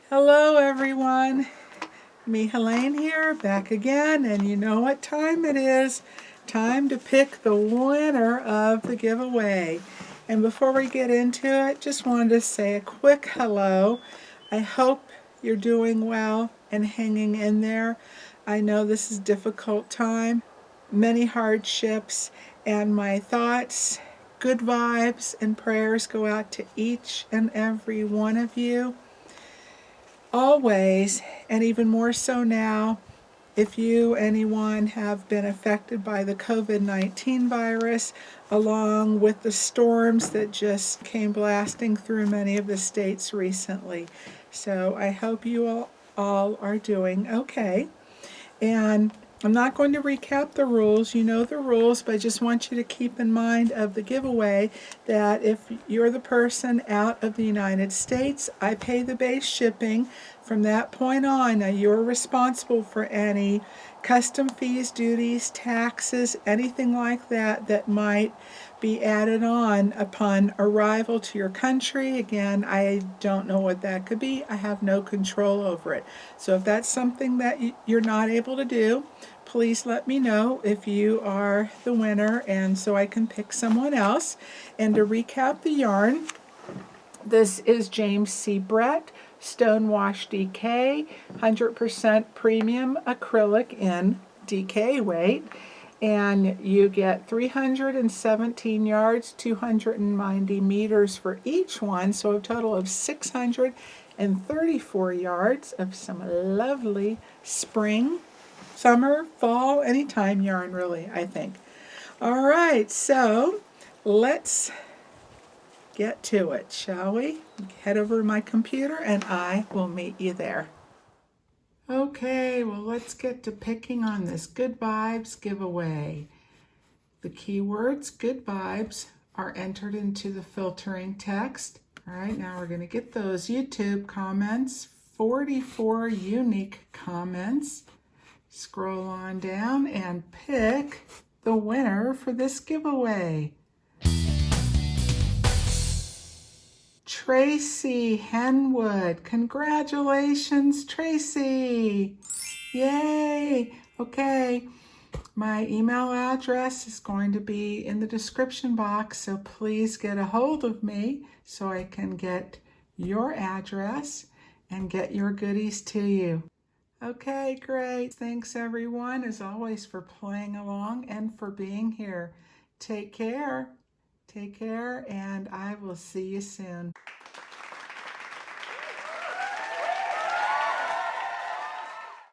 Hello everyone, me Helene here, back again, and you know what time it is. Time to pick the winner of the giveaway. And before we get into it, just wanted to say a quick hello. I hope you're doing well and hanging in there. I know this is a difficult time, many hardships, and my thoughts, good vibes, and prayers go out to each and every one of you. Always, and even more so now, if you, anyone, have been affected by the COVID-19 virus, along with the storms that just came blasting through many of the states recently. So I hope you all are doing okay. And I'm not going to recap the rules. You know the rules, but I just want you to keep in mind of the giveaway that if you're the person out of the United States, I pay the base shipping. From that point on, now you're responsible for any custom fees, duties, taxes, anything like that that might be added on upon arrival to your country. Again, I don't know what that could be. I have no control over it. So if that's something that you're not able to do, please let me know if you are the winner, and so I can pick someone else. And to recap the yarn, this is James C. Brett Stonewash DK, 100% premium acrylic in DK weight. And you get 317 yards, 290 meters for each one, so a total of 634 yards of some lovely spring, summer, fall, anytime yarn really, I think. All right, so let's get to it, shall we? Head over to my computer and I will meet you there. Okay, well, let's get to picking on this Good Vibes giveaway. The keywords Good Vibes are entered into the filtering text. All right, now we're going to get those YouTube comments, 44 unique comments. Scroll on down and pick the winner for this giveaway. Tracy Henwood. Congratulations, Tracy. Yay. Okay, my email address is going to be in the description box, so please get a hold of me so I can get your address and get your goodies to you. Okay, great. Thanks everyone, as always, for playing along and for being here. Take care. Take care, and I will see you soon.